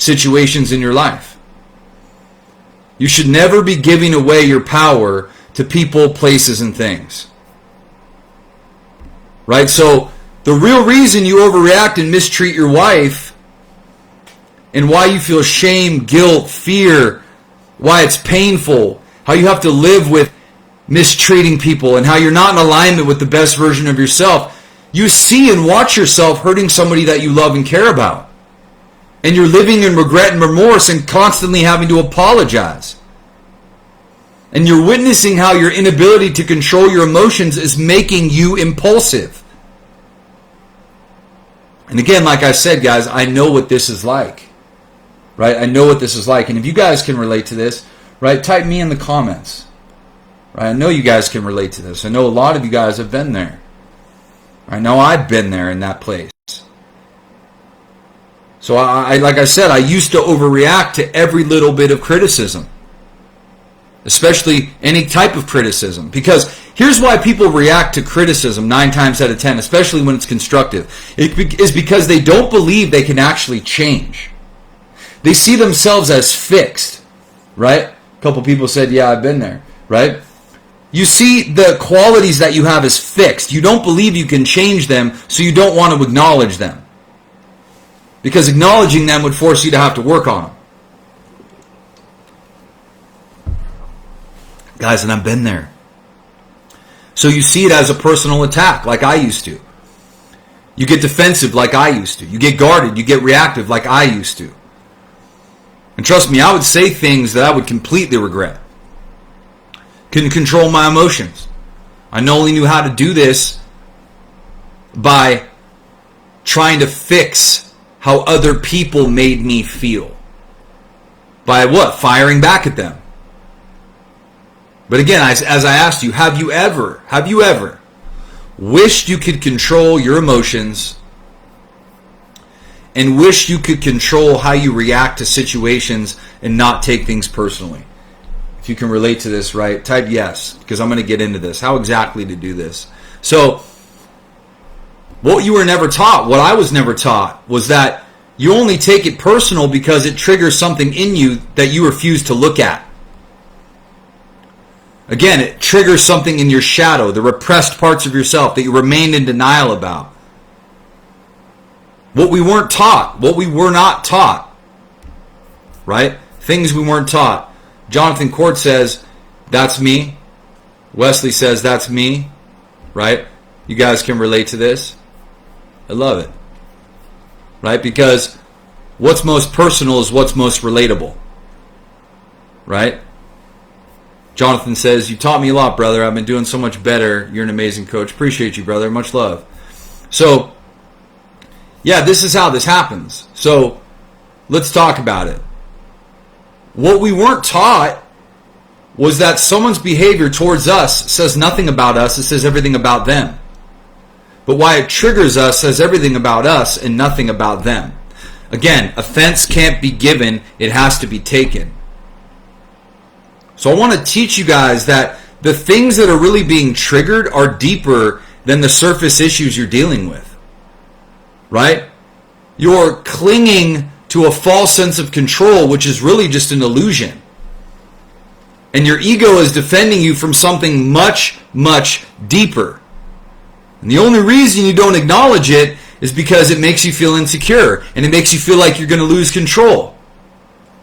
situations in your life. You should never be giving away your power to people, places, and things. Right? So the real reason you overreact and mistreat your wife, and why you feel shame, guilt, fear, why it's painful, how you have to live with mistreating people, and how you're not in alignment with the best version of yourself, you see and watch yourself hurting somebody that you love and care about. And you're living in regret and remorse and constantly having to apologize. And you're witnessing how your inability to control your emotions is making you impulsive. And again, like I said, guys, I know what this is like. Right? I know what this is like. And if you guys can relate to this, right, type me in the comments. Right? I know you guys can relate to this. I know a lot of you guys have been there. I know I've been there in that place. So I like I said, I used to overreact to every little bit of criticism. Especially any type of criticism. Because here's why people react to criticism 9 times out of 10, especially when it's constructive. It is because they don't believe they can actually change. They see themselves as fixed. Right? A couple people said, yeah, I've been there. Right? You see the qualities that you have as fixed. You don't believe you can change them, so you don't want to acknowledge them. Because acknowledging them would force you to have to work on them. Guys, and I've been there. So you see it as a personal attack, like I used to. You get defensive like I used to. You get guarded, you get reactive like I used to. And trust me, I would say things that I would completely regret. Couldn't control my emotions. I only knew how to do this by trying to fix how other people made me feel. By what? Firing back at them. But again, as I asked you, have you ever wished you could control your emotions and wished you could control how you react to situations and not take things personally? If you can relate to this, right, type yes, because I'm going to get into this. How exactly to do this. So, what you were never taught, what I was never taught, was that you only take it personal because it triggers something in you that you refuse to look at. Again, it triggers something in your shadow, the repressed parts of yourself that you remained in denial about. What we weren't taught, what we were not taught, right? Things we weren't taught. Jonathan Court says, that's me. Wesley says, that's me, right? You guys can relate to this. I love it. Right? Because what's most personal is what's most relatable. Right? Jonathan says, you taught me a lot, brother. I've been doing so much better. You're an amazing coach. Appreciate you, brother. Much love. So, yeah, this is how this happens. So, let's talk about it. What we weren't taught was that someone's behavior towards us says nothing about us. It says everything about them. But why it triggers us says everything about us and nothing about them. Again, offense can't be given. It has to be taken. So I want to teach you guys that the things that are really being triggered are deeper than the surface issues you're dealing with. Right? You're clinging to a false sense of control, which is really just an illusion. And your ego is defending you from something much, much deeper. And the only reason you don't acknowledge it is because it makes you feel insecure. And it makes you feel like you're going to lose control.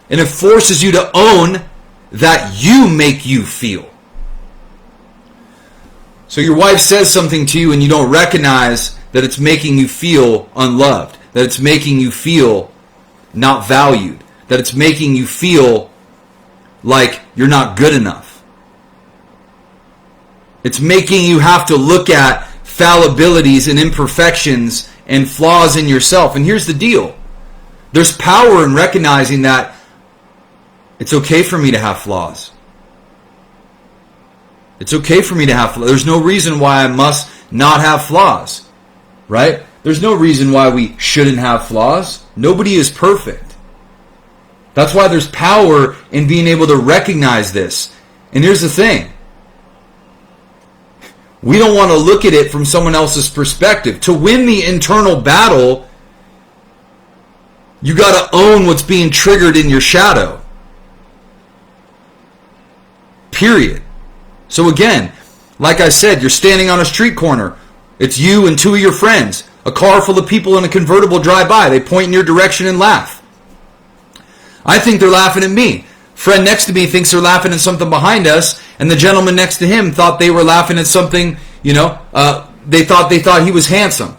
And it forces you to own that you make you feel. So your wife says something to you and you don't recognize that it's making you feel unloved. That it's making you feel not valued. That it's making you feel like you're not good enough. It's making you have to look at fallibilities and imperfections and flaws in yourself. And here's the deal. There's power in recognizing that it's okay for me to have flaws. It's okay for me to have flaws. There's no reason why I must not have flaws. Right? There's no reason why we shouldn't have flaws. Nobody is perfect. That's why there's power in being able to recognize this. And here's the thing. We don't want to look at it from someone else's perspective. To win the internal battle, You got to own what's being triggered in your shadow. Period. So again, like I said, you're standing on a street corner. It's you and two of your friends. A car full of people in a convertible drive by. They point in your direction and laugh. I think they're laughing at me. Friend next to me thinks they're laughing at something behind us, and the gentleman next to him thought they were laughing at something, they thought he was handsome.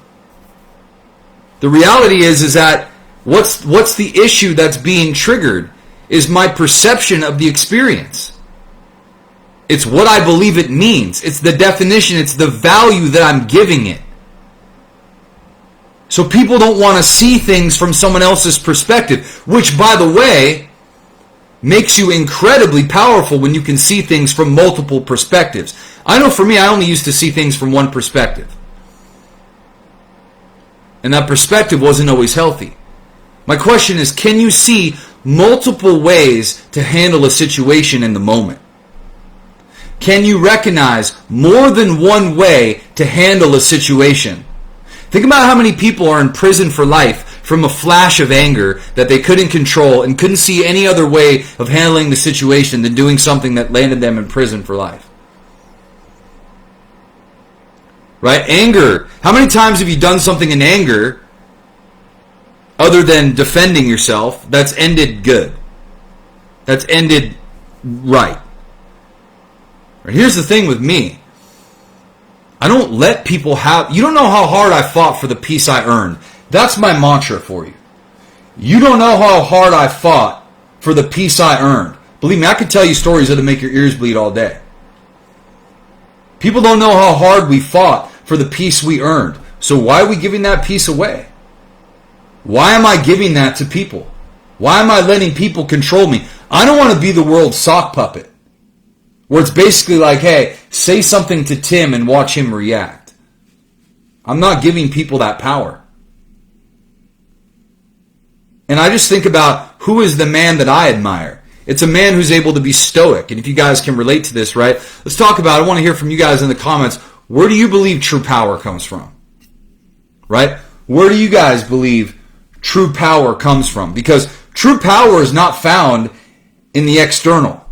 The reality is that what's the issue that's being triggered is my perception of the experience. It's what I believe it means. It's the definition. It's the value that I'm giving it. So people don't want to see things from someone else's perspective, which, by the way, makes you incredibly powerful when you can see things from multiple perspectives. I know for me, I only used to see things from one perspective. And that perspective wasn't always healthy. My question is, can you see multiple ways to handle a situation in the moment? Can you recognize more than one way to handle a situation? Think about how many people are in prison for life from a flash of anger that they couldn't control and couldn't see any other way of handling the situation than doing something that landed them in prison for life. Right? Anger. How many times have you done something in anger other than defending yourself that's ended good? That's ended right. Here's the thing with me. I don't let people have... You don't know how hard I fought for the peace I earned. That's my mantra for you. You don't know how hard I fought for the peace I earned. Believe me, I could tell you stories that'll make your ears bleed all day. People don't know how hard we fought for the peace we earned. So why are we giving that peace away? Why am I giving that to people? Why am I letting people control me? I don't want to be the world's sock puppet. Where it's basically like, hey, say something to Tim and watch him react. I'm not giving people that power. And I just think about who is the man that I admire. It's a man who's able to be stoic. And if you guys can relate to this, right? Let's talk about it. I want to hear from you guys in the comments. Where do you believe true power comes from? Right? Where do you guys believe true power comes from? Because true power is not found in the external.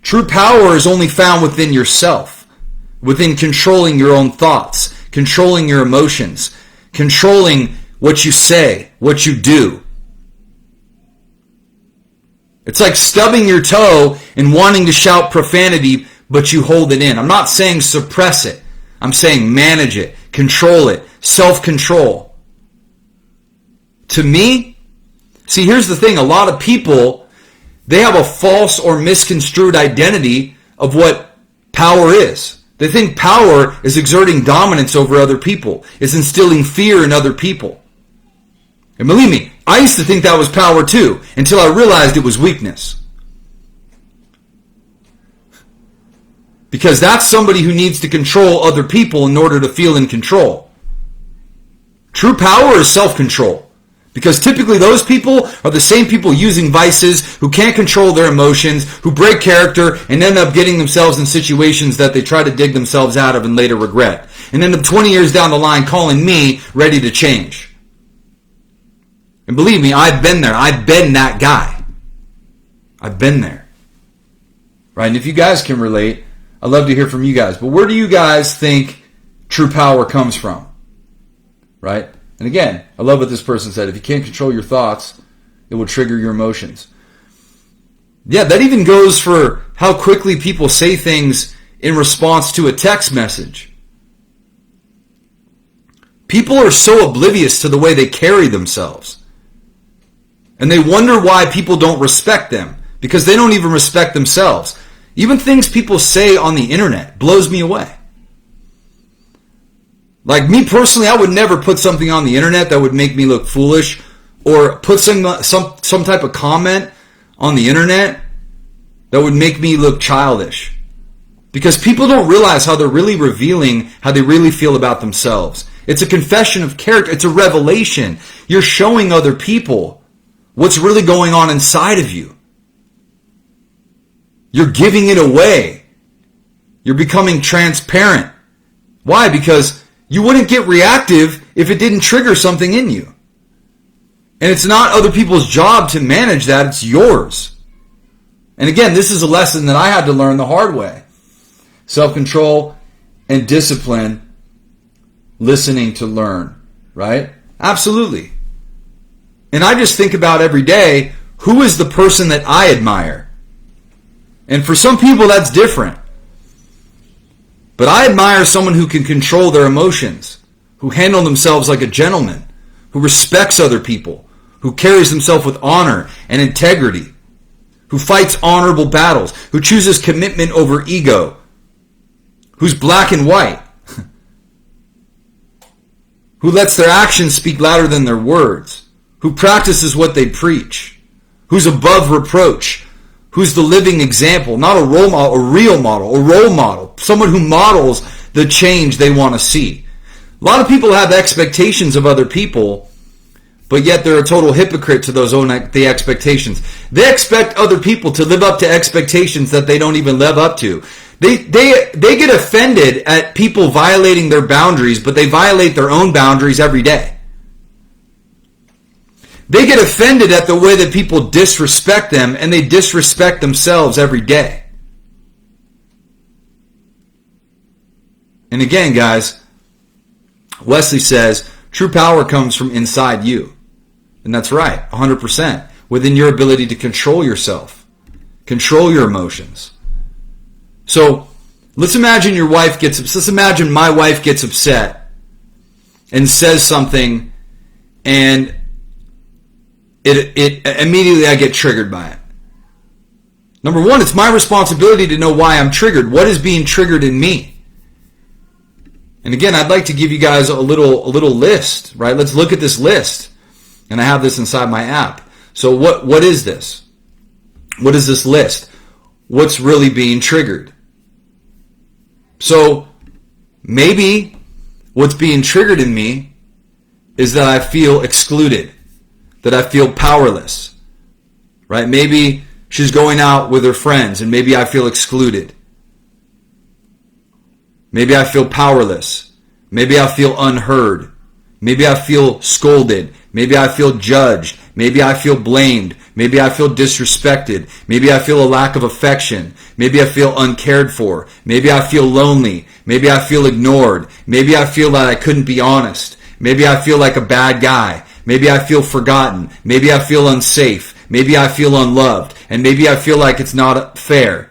True power is only found within yourself, within controlling your own thoughts, controlling your emotions, controlling what you say, what you do. It's like stubbing your toe and wanting to shout profanity, but you hold it in. I'm not saying suppress it. I'm saying manage it, control it, self-control. To me, see, here's the thing. A lot of people... They have a false or misconstrued identity of what power is. They think power is exerting dominance over other people, is instilling fear in other people. And believe me, I used to think that was power too, until I realized it was weakness. Because that's somebody who needs to control other people in order to feel in control. True power is self-control. Because typically those people are the same people using vices, who can't control their emotions, who break character, and end up getting themselves in situations that they try to dig themselves out of and later regret. And end up 20 years down the line calling me ready to change. And believe me, I've been there. I've been that guy. I've been there. Right? And if you guys can relate, I'd love to hear from you guys. But where do you guys think true power comes from? Right? And again, I love what this person said. If you can't control your thoughts, it will trigger your emotions. Yeah, that even goes for how quickly people say things in response to a text message. People are so oblivious to the way they carry themselves. And they wonder why people don't respect them. Because they don't even respect themselves. Even things people say on the internet blows me away. Like me personally, I would never put something on the internet that would make me look foolish, or put some type of comment on the internet that would make me look childish. Because people don't realize how they're really revealing how they really feel about themselves. It's a confession of character. It's a revelation. You're showing other people what's really going on inside of you. You're giving it away. You're becoming transparent. Why? Because You wouldn't get reactive if it didn't trigger something in you. And it's not other people's job to manage that, it's yours. And again, this is a lesson that I had to learn the hard way. Self-control and discipline, listening to learn, right? Absolutely. And I just think about every day, who is the person that I admire? And for some people that's different. But I admire someone who can control their emotions, who handle themselves like a gentleman, who respects other people, who carries himself with honor and integrity, who fights honorable battles, who chooses commitment over ego, who's black and white, who lets their actions speak louder than their words, who practices what they preach, who's above reproach, who's the living example, not a role model, a real model, a role model, someone who models the change they want to see. A lot of people have expectations of other people, but yet they're a total hypocrite to the expectations. They expect other people to live up to expectations that they don't even live up to. They get offended at people violating their boundaries, but they violate their own boundaries every day. They get offended at the way that people disrespect them, and they disrespect themselves every day. And again, guys, Wesley says, true power comes from inside you. And that's right, 100%. Within your ability to control yourself. Control your emotions. So, let's imagine let's imagine my wife gets upset and says something, and it immediately I get triggered by it. Number one, it's my responsibility to know why I'm triggered. What is being triggered in me? And again, I'd like to give you guys a little list, right? Let's look at this list. And I have this inside my app. So what is this? What is this list? What's really being triggered? So maybe what's being triggered in me is that I feel excluded, that I feel powerless, right? Maybe she's going out with her friends and maybe I feel excluded. Maybe I feel powerless. Maybe I feel unheard. Maybe I feel scolded. Maybe I feel judged. Maybe I feel blamed. Maybe I feel disrespected. Maybe I feel a lack of affection. Maybe I feel uncared for. Maybe I feel lonely. Maybe I feel ignored. Maybe I feel that I couldn't be honest. Maybe I feel like a bad guy. Maybe I feel forgotten. Maybe I feel unsafe. Maybe I feel unloved. And maybe I feel like it's not fair.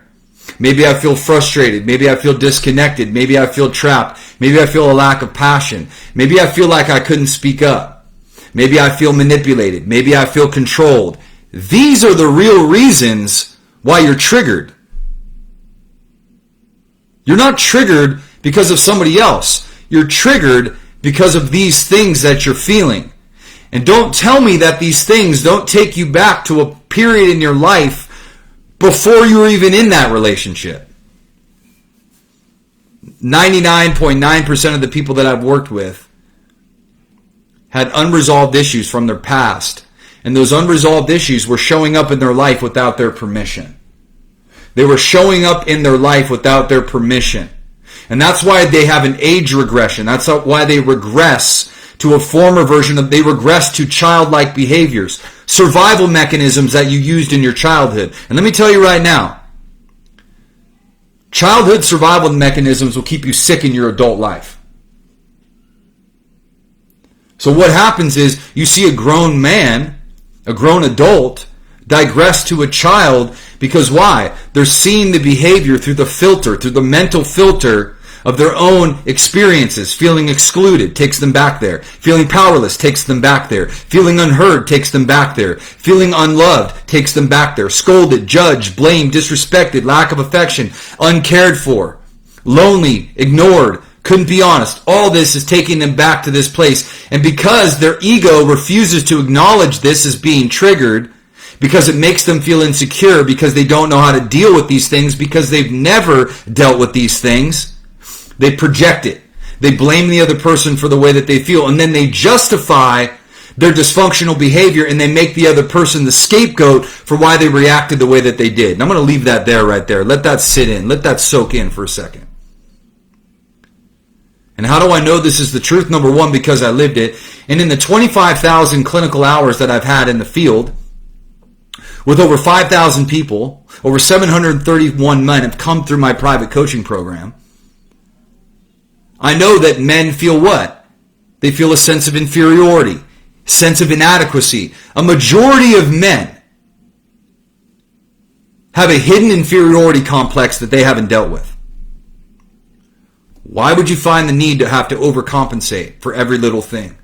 Maybe I feel frustrated. Maybe I feel disconnected. Maybe I feel trapped. Maybe I feel a lack of passion. Maybe I feel like I couldn't speak up. Maybe I feel manipulated. Maybe I feel controlled. These are the real reasons why you're triggered. You're not triggered because of somebody else. You're triggered because of these things that you're feeling. And don't tell me that these things don't take you back to a period in your life before you were even in that relationship. 99.9% of the people that I've worked with had unresolved issues from their past. And those unresolved issues were showing up in their life without their permission. They were showing up in their life without their permission. And that's why they have an age regression. That's why they regress to a former version of, they regress to childlike behaviors, survival mechanisms that you used in your childhood. And let me tell you right now, childhood survival mechanisms will keep you sick in your adult life. So what happens is you see a grown man, a grown adult, digress to a child because why? They're seeing the behavior through the filter, through the mental filter of their own experiences. Feeling excluded takes them back there. Feeling powerless takes them back there. Feeling unheard takes them back there. Feeling unloved takes them back there. Scolded, judged, blamed, disrespected, lack of affection, uncared for, lonely, ignored, couldn't be honest. All this is taking them back to this place. And because their ego refuses to acknowledge this as being triggered, because it makes them feel insecure, because they don't know how to deal with these things, because they've never dealt with these things, they project it. They blame the other person for the way that they feel, and then they justify their dysfunctional behavior, and they make the other person the scapegoat for why they reacted the way that they did. And I'm going to leave that there right there. Let that sit in. Let that soak in for a second. And how do I know this is the truth? Number one, because I lived it. And in the 25,000 clinical hours that I've had in the field, with over 5,000 people, over 731 men have come through my private coaching program, I know that men feel what? They feel a sense of inferiority, sense of inadequacy. A majority of men have a hidden inferiority complex that they haven't dealt with. Why would you find the need to have to overcompensate for every little thing?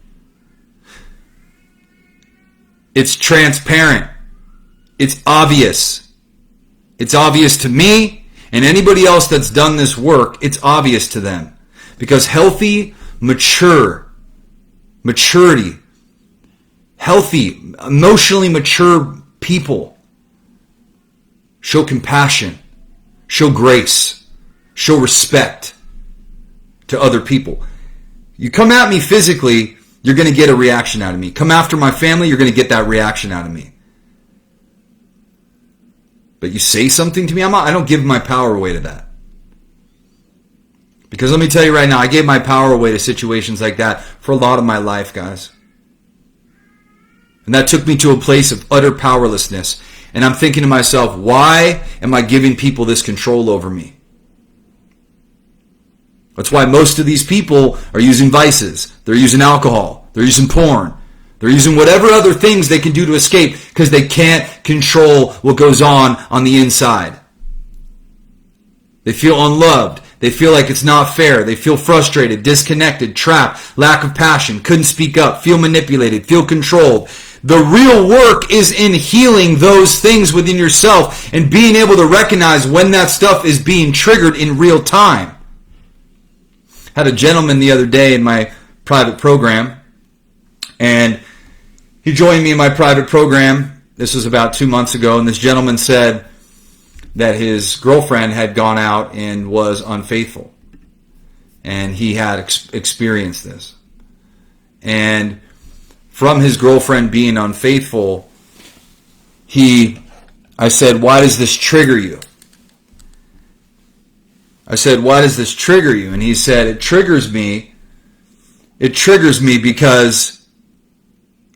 It's transparent. It's obvious. It's obvious to me and anybody else that's done this work. It's obvious to them. Because healthy, maturity, healthy, emotionally mature people show compassion, show grace, show respect to other people. You come at me physically, you're going to get a reaction out of me. Come after my family, you're going to get that reaction out of me. But you say something to me, I don't give my power away to that. Because let me tell you right now, I gave my power away to situations like that for a lot of my life, guys. And that took me to a place of utter powerlessness. And I'm thinking to myself, why am I giving people this control over me? That's why most of these people are using vices. They're using alcohol. They're using porn. They're using whatever other things they can do to escape because they can't control what goes on the inside. They feel unloved. They feel like it's not fair. They feel frustrated, disconnected, trapped, lack of passion, couldn't speak up, feel manipulated, feel controlled. The real work is in healing those things within yourself and being able to recognize when that stuff is being triggered in real time. I had a gentleman the other day in my private program, and he joined me in my private program. This was about 2 months ago, and this gentleman said that his girlfriend had gone out and was unfaithful. And he had experienced this. And from his girlfriend being unfaithful, I said, why does this trigger you? I said, why does this trigger you? And he said, it triggers me because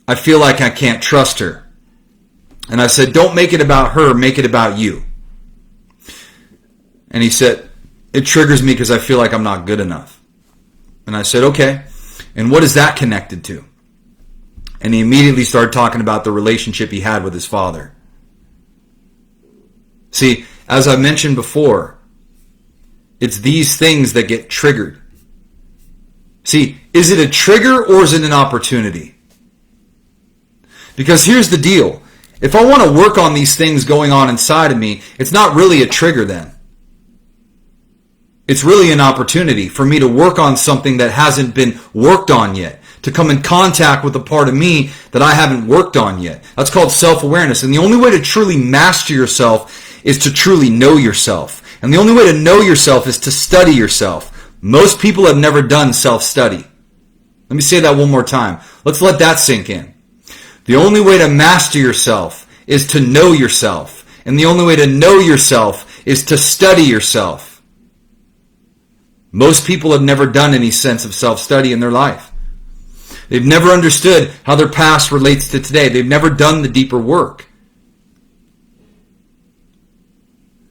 I feel like I can't trust her. And I said, don't make it about her, make it about you. And he said, it triggers me because I feel like I'm not good enough. And I said, okay. And what is that connected to? And he immediately started talking about the relationship he had with his father. See, as I mentioned before, it's these things that get triggered. See, is it a trigger or is it an opportunity? Because here's the deal. If I want to work on these things going on inside of me, it's not really a trigger then. It's really an opportunity for me to work on something that hasn't been worked on yet. To come in contact with a part of me that I haven't worked on yet. That's called self-awareness. And the only way to truly master yourself is to truly know yourself. And the only way to know yourself is to study yourself. Most people have never done self-study. Let me say that one more time. Let's let that sink in. The only way to master yourself is to know yourself. And the only way to know yourself is to study yourself. Most people have never done any sense of self-study in their life. They've never understood how their past relates to today. They've never done the deeper work.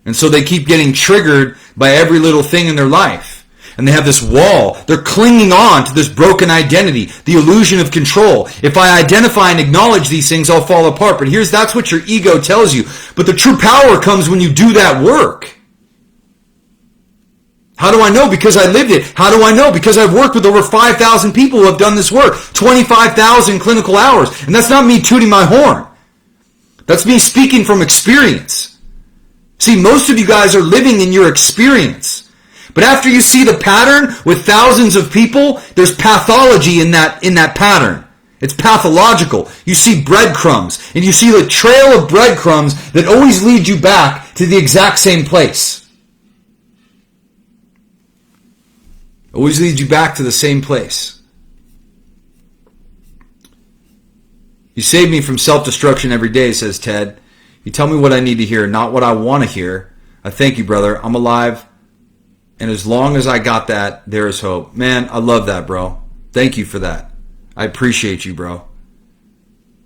And so they keep getting triggered by every little thing in their life. And they have this wall. They're clinging on to this broken identity, the illusion of control. If I identify and acknowledge these things, I'll fall apart. But that's what your ego tells you. But the true power comes when you do that work. How do I know? Because I lived it. How do I know? Because I've worked with over 5,000 people who have done this work. 25,000 clinical hours. And that's not me tooting my horn. That's me speaking from experience. See, most of you guys are living in your experience. But after you see the pattern with thousands of people, there's pathology in that pattern. It's pathological. You see breadcrumbs. And you see the trail of breadcrumbs that always lead you back to the exact same place. Always leads you back to the same place. You save me from self-destruction every day, says Ted. You tell me what I need to hear, not what I want to hear. I thank you, brother. I'm alive. And as long as I got that, there is hope. Man, I love that, bro. Thank you for that. I appreciate you, bro.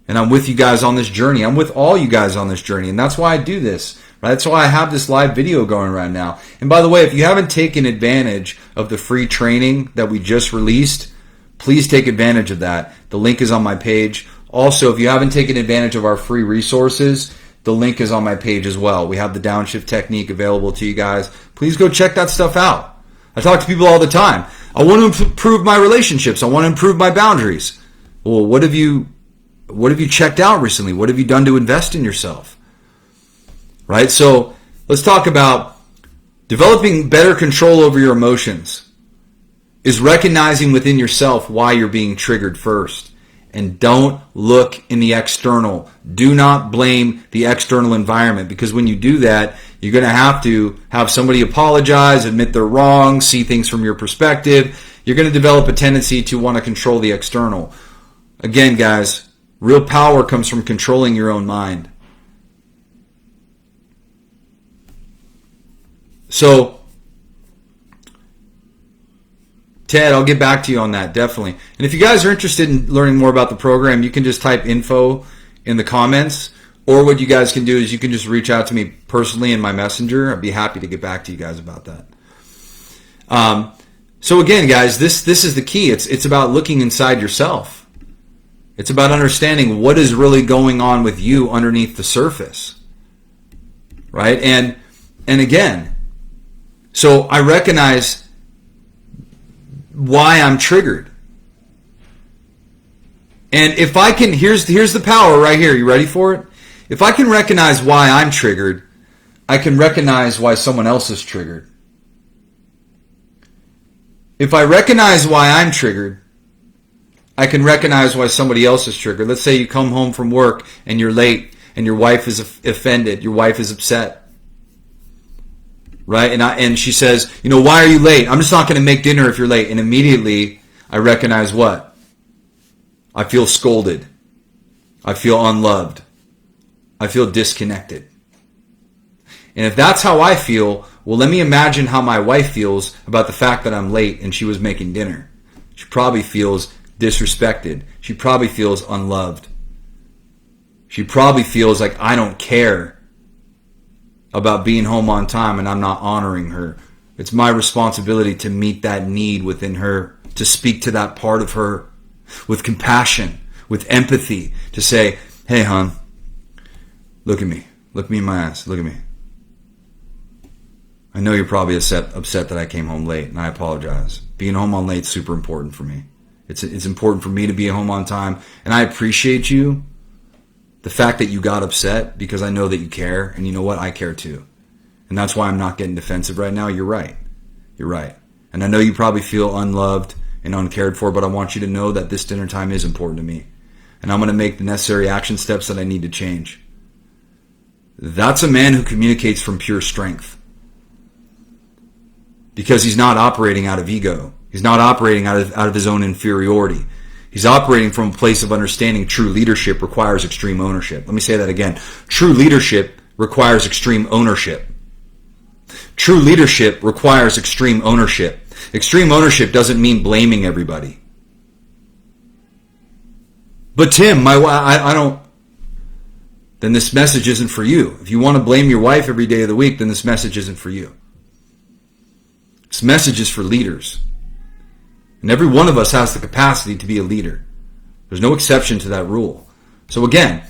And I'm with you guys on this journey. I'm with all you guys on this journey. And that's why I do this. Right? That's why I have this live video going right now. And by the way, if you haven't taken advantage of the free training that we just released, please take advantage of that. The link is on my page. Also, if you haven't taken advantage of our free resources, the link is on my page as well. We have the downshift technique available to you guys. Please go check that stuff out. I talk to people all the time. I want to improve my relationships. I want to improve my boundaries. Well, what have you checked out recently? What have you done to invest in yourself? Right? So let's talk about developing better control over your emotions is recognizing within yourself why you're being triggered first. And don't look in the external. Do not blame the external environment, because when you do that, you're going to have somebody apologize, admit they're wrong, see things from your perspective. You're going to develop a tendency to want to control the external. Again, guys, real power comes from controlling your own mind. So, Ted, I'll get back to you on that, definitely. And if you guys are interested in learning more about the program, you can just type info in the comments. Or what you guys can do is you can just reach out to me personally in my messenger. I'd be happy to get back to you guys about that. So again, guys, this is the key. It's about looking inside yourself. It's about understanding what is really going on with you underneath the surface. Right? And again, so I recognize why I'm triggered. And if I can, here's the power right here. You ready for it? If I can recognize why I'm triggered, I can recognize why someone else is triggered. If I recognize why I'm triggered, I can recognize why somebody else is triggered. Let's say you come home from work and you're late and your wife is offended, your wife is upset. Right? And she says, why are you late? I'm just not going to make dinner if you're late. And immediately I recognize what? I feel scolded. I feel unloved. I feel disconnected. And if that's how I feel, well, let me imagine how my wife feels about the fact that I'm late and she was making dinner. She probably feels disrespected. She probably feels unloved. She probably feels like I don't care about being home on time and I'm not honoring her. It's my responsibility to meet that need within her, to speak to that part of her with compassion, with empathy, to say, hey, hon, look at me. Look me in my eyes. Look at me. I know you're probably upset that I came home late, and I apologize. Being home on late is super important for me. It's important for me to be home on time, and I appreciate you. The fact that you got upset, because I know that you care, and you know what? I care too. And that's why I'm not getting defensive right now. You're right. You're right. And I know you probably feel unloved and uncared for, but I want you to know that this dinner time is important to me. And I'm going to make the necessary action steps that I need to change. That's a man who communicates from pure strength. Because he's not operating out of ego. He's not operating out of his own inferiority. He's operating from a place of understanding true leadership requires extreme ownership. Let me say that again. True leadership requires extreme ownership. True leadership requires extreme ownership. Extreme ownership doesn't mean blaming everybody. But Tim, I don't... Then this message isn't for you. If you want to blame your wife every day of the week, then this message isn't for you. This message is for leaders. And every one of us has the capacity to be a leader. There's no exception to that rule. So again,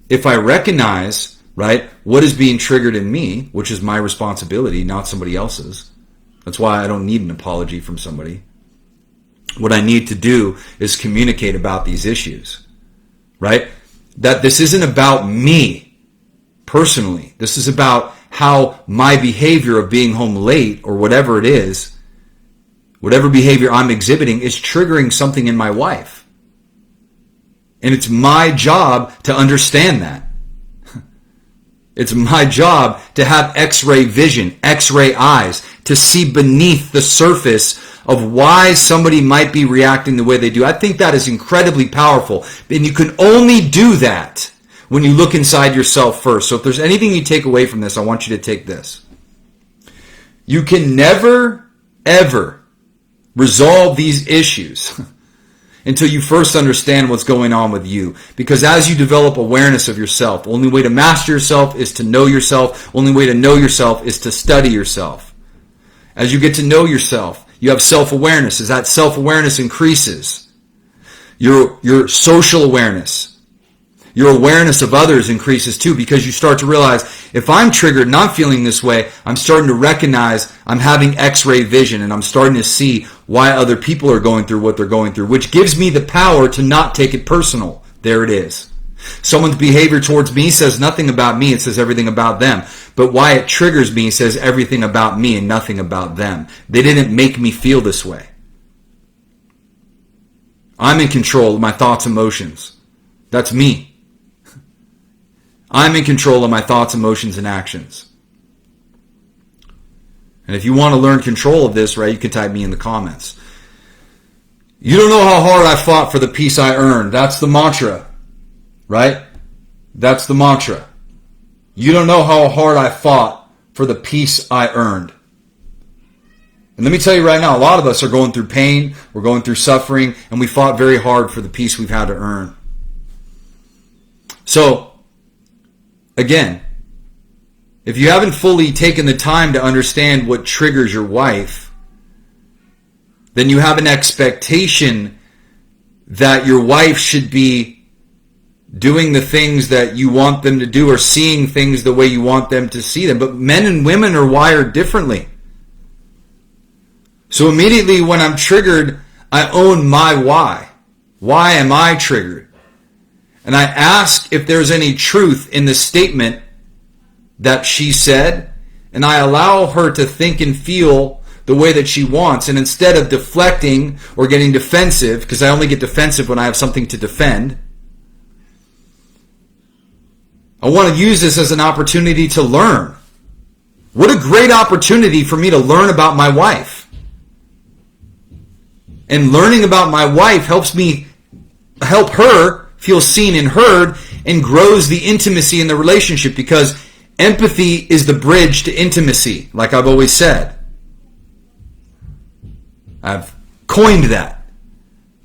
if I recognize, right, what is being triggered in me, which is my responsibility, not somebody else's. That's why I don't need an apology from somebody. What I need to do is communicate about these issues, right? That this isn't about me personally. This is about how my behavior of being home late or whatever it is, whatever behavior I'm exhibiting is triggering something in my wife. And it's my job to understand that. It's my job to have X-ray vision, X-ray eyes, to see beneath the surface of why somebody might be reacting the way they do. I think that is incredibly powerful. And you can only do that when you look inside yourself first. So if there's anything you take away from this, I want you to take this. You can never, ever resolve these issues until you first understand what's going on with you. Because as you develop awareness of yourself, the only way to master yourself is to know yourself. Only way to know yourself is to study yourself. As you get to know yourself, you have self-awareness. As that self-awareness increases, your social awareness, your awareness of others increases too, because you start to realize, if I'm triggered and I'm feeling this way, I'm starting to recognize I'm having X-ray vision, and I'm starting to see why other people are going through what they're going through, which gives me the power to not take it personal. There it is. Someone's behavior towards me says nothing about me, it says everything about them. But why it triggers me says everything about me and nothing about them. They didn't make me feel this way. I'm in control of my thoughts and emotions. That's me. I'm in control of my thoughts, emotions, and actions. And if you want to learn control of this, right, you can type me in the comments. You don't know how hard I fought for the peace I earned. That's the mantra, right? That's the mantra. You don't know how hard I fought for the peace I earned. And let me tell you right now, a lot of us are going through pain, we're going through suffering, and we fought very hard for the peace we've had to earn. So, again, if you haven't fully taken the time to understand what triggers your wife, then you have an expectation that your wife should be doing the things that you want them to do, or seeing things the way you want them to see them. But men and women are wired differently. So immediately when I'm triggered, I own my why. Why am I triggered? And I ask if there's any truth in the statement that she said, and I allow her to think and feel the way that she wants. And instead of deflecting or getting defensive, because I only get defensive when I have something to defend, I want to use this as an opportunity to learn. What a great opportunity for me to learn about my wife. And learning about my wife helps me help her feel seen and heard, and grows the intimacy in the relationship, because empathy is the bridge to intimacy, like I've always said. I've coined that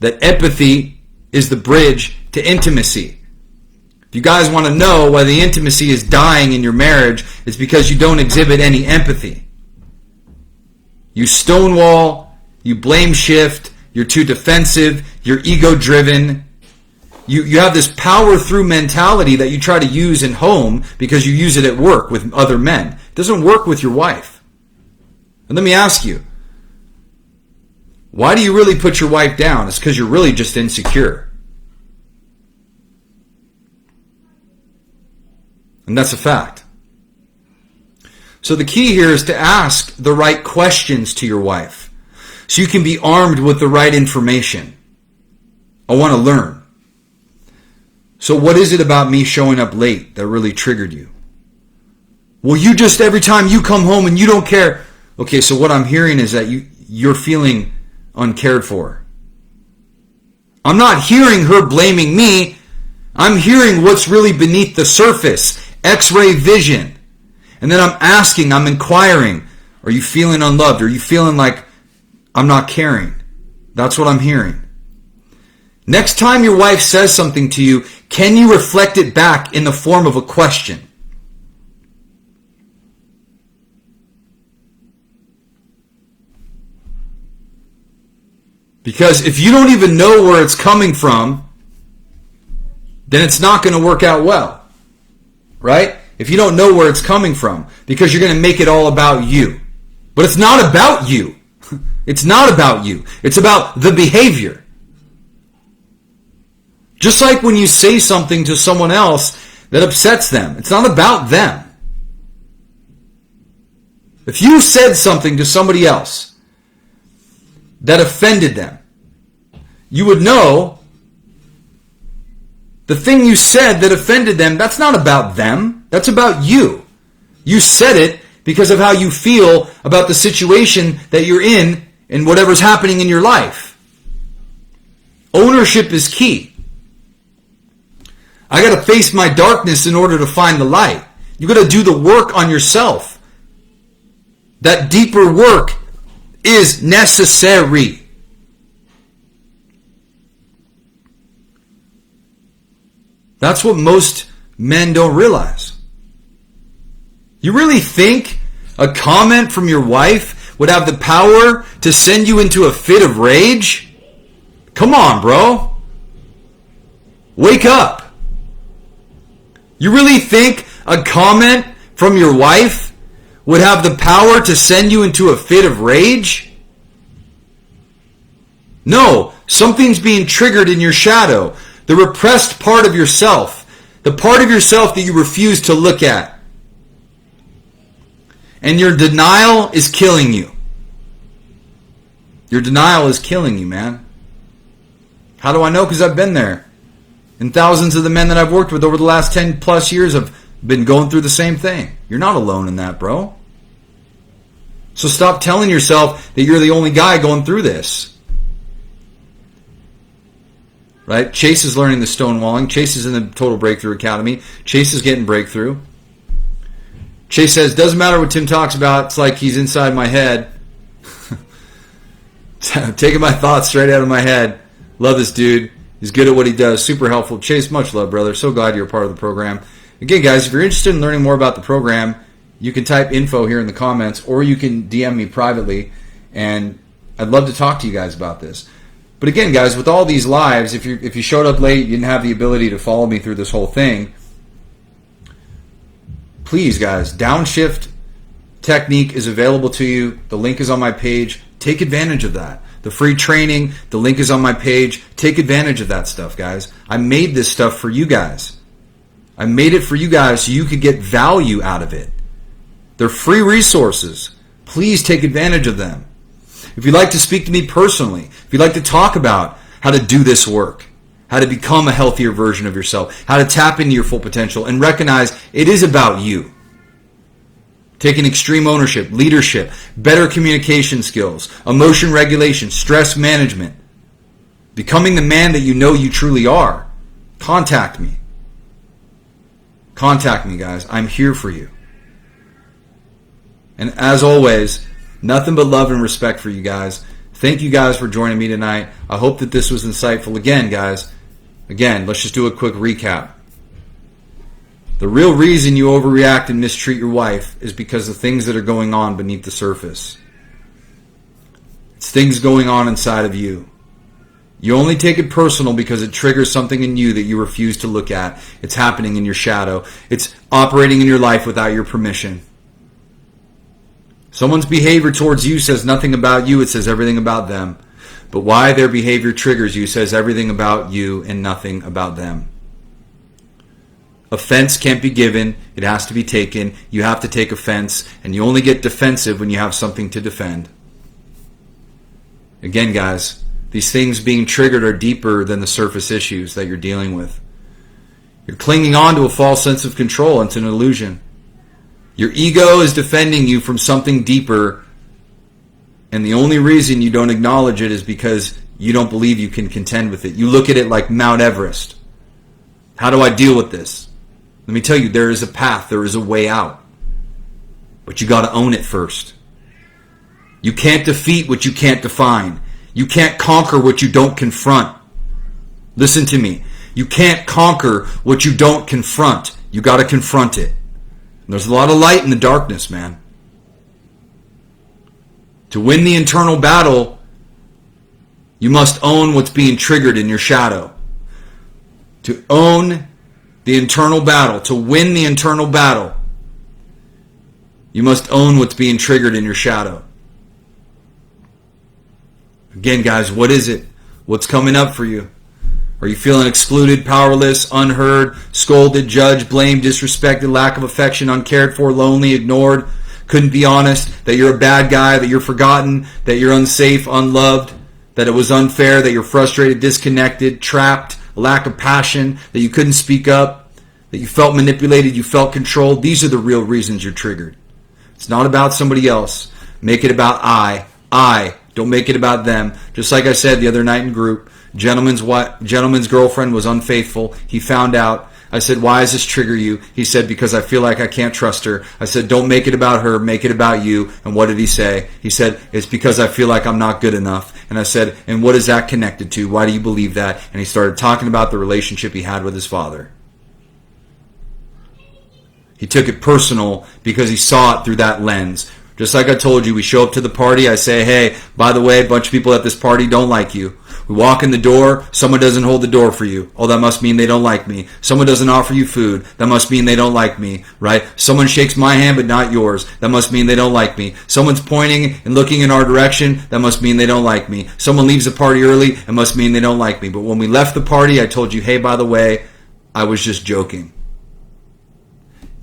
empathy is the bridge to intimacy. If you guys want to know why the intimacy is dying in your marriage, it's because you don't exhibit any empathy. You stonewall, you blame shift, you're too defensive, you're ego-driven. You have this power-through mentality that you try to use in home because you use it at work with other men. It doesn't work with your wife. And let me ask you, why do you really put your wife down? It's because you're really just insecure. And that's a fact. So the key here is to ask the right questions to your wife, so you can be armed with the right information. I want to learn. So what is it about me showing up late that really triggered you? Well, you just, every time you come home and you don't care. Okay, so what I'm hearing is that you're feeling uncared for. I'm not hearing her blaming me. I'm hearing what's really beneath the surface. X-ray vision. And then I'm inquiring, are you feeling unloved? Are you feeling like I'm not caring? That's what I'm hearing. Next time your wife says something to you, can you reflect it back in the form of a question? Because if you don't even know where it's coming from, then it's not going to work out well. Right? If you don't know where it's coming from, because you're going to make it all about you. But it's not about you. It's not about you. It's about the behavior. Just like when you say something to someone else that upsets them, it's not about them. If you said something to somebody else that offended them, you would know the thing you said that offended them, that's not about them. That's about you. You said it because of how you feel about the situation that you're in and whatever's happening in your life. Ownership is key. I got to face my darkness in order to find the light. You got to do the work on yourself. That deeper work is necessary. That's what most men don't realize. You really think a comment from your wife would have the power to send you into a fit of rage? Come on, bro. Wake up. You really think a comment from your wife would have the power to send you into a fit of rage? No, something's being triggered in your shadow. The repressed part of yourself. The part of yourself that you refuse to look at. And your denial is killing you. Your denial is killing you, man. How do I know? Because I've been there. And thousands of the men that I've worked with over the last 10 plus years have been going through the same thing. You're not alone in that, bro. So stop telling yourself that you're the only guy going through this. Right? Chase is learning the stonewalling. Chase is in the Total Breakthrough Academy. Chase is getting breakthrough. Chase says, doesn't matter what Tim talks about. It's like he's inside my head. Taking my thoughts straight out of my head. Love this dude. He's good at what he does. Super helpful. Chase, much love, brother. So glad you're a part of the program. Again, guys, if you're interested in learning more about the program, you can type info here in the comments, or you can DM me privately, and I'd love to talk to you guys about this. But again, guys, with all these lives, if you showed up late, you didn't have the ability to follow me through this whole thing, please, guys, downshift technique is available to you. The link is on my page. Take advantage of that. The free training, the link is on my page. Take advantage of that stuff, guys. I made this stuff for you guys. I made it for you guys so you could get value out of it. They're free resources. Please take advantage of them. If you'd like to speak to me personally, if you'd like to talk about how to do this work, how to become a healthier version of yourself, how to tap into your full potential and recognize it is about you. Taking extreme ownership, leadership, better communication skills, emotion regulation, stress management, becoming the man that you know you truly are. Contact me. Contact me, guys. I'm here for you. And as always, nothing but love and respect for you guys. Thank you guys for joining me tonight. I hope that this was insightful. Again, guys, let's just do a quick recap. The real reason you overreact and mistreat your wife is because of things that are going on beneath the surface. It's things going on inside of you. You only take it personal because it triggers something in you that you refuse to look at. It's happening in your shadow. It's operating in your life without your permission. Someone's behavior towards you says nothing about you. It says everything about them. But why their behavior triggers you says everything about you and nothing about them. Offense can't be given. It has to be taken. You have to take offense. And you only get defensive when you have something to defend. Again, guys, these things being triggered are deeper than the surface issues that you're dealing with. You're clinging on to a false sense of control. It's an illusion. Your ego is defending you from something deeper. And the only reason you don't acknowledge it is because you don't believe you can contend with it. You look at it like Mount Everest. How do I deal with this? Let me tell you, there is a path. There is a way out. But you got to own it first. You can't defeat what you can't define. You can't conquer what you don't confront. Listen to me. You can't conquer what you don't confront. You got to confront it. And there's a lot of light in the darkness, man. To win the internal battle, you must own what's being triggered in your shadow. To own the internal battle, to win the internal battle, you must own what's being triggered in your shadow. Again, guys, what is it? What's coming up for you? Are you feeling excluded, powerless, unheard, scolded, judged, blamed, disrespected, lack of affection, uncared for, lonely, ignored, couldn't be honest, that you're a bad guy, that you're forgotten, that you're unsafe, unloved, that it was unfair, that you're frustrated, disconnected, trapped, a lack of passion, that you couldn't speak up, that you felt manipulated, you felt controlled? These are the real reasons you're triggered. It's not about somebody else. Make it about I. Don't make it about them. Just like I said the other night in group, gentleman's girlfriend was unfaithful. He found out. I said, why does this trigger you? He said, because I feel like I can't trust her. I said, don't make it about her, make it about you. And what did he say? He said, it's because I feel like I'm not good enough. And I said, and what is that connected to? Why do you believe that? And he started talking about the relationship he had with his father. He took it personal because he saw it through that lens. Just like I told you, we show up to the party, I say, hey, by the way, a bunch of people at this party don't like you. We walk in the door, someone doesn't hold the door for you. Oh, that must mean they don't like me. Someone doesn't offer you food. That must mean they don't like me, right? Someone shakes my hand but not yours. That must mean they don't like me. Someone's pointing and looking in our direction. That must mean they don't like me. Someone leaves the party early. It must mean they don't like me. But when we left the party, I told you, hey, by the way, I was just joking.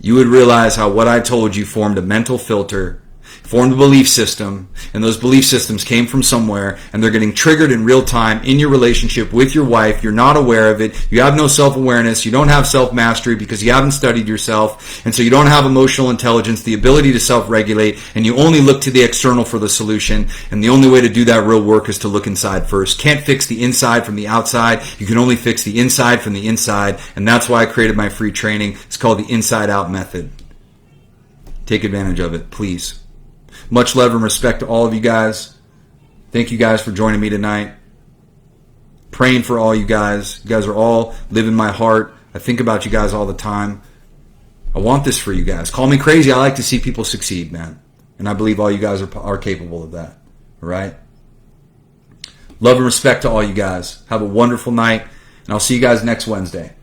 You would realize how what I told you formed a mental filter, formed a belief system, and those belief systems came from somewhere, and they're getting triggered in real time in your relationship with your wife. You're not aware of it. You have no self-awareness. You don't have self-mastery because you haven't studied yourself, and so you don't have emotional intelligence, the ability to self-regulate, and you only look to the external for the solution, and the only way to do that real work is to look inside first. Can't fix the inside from the outside. You can only fix the inside from the inside, and that's why I created my free training. It's called the Inside Out Method. Take advantage of it, please. Much love and respect to all of you guys. Thank you guys for joining me tonight. Praying for all you guys. You guys are all live in my heart. I think about you guys all the time. I want this for you guys. Call me crazy. I like to see people succeed, man. And I believe all you guys are capable of that. All right? Love and respect to all you guys. Have a wonderful night. And I'll see you guys next Wednesday.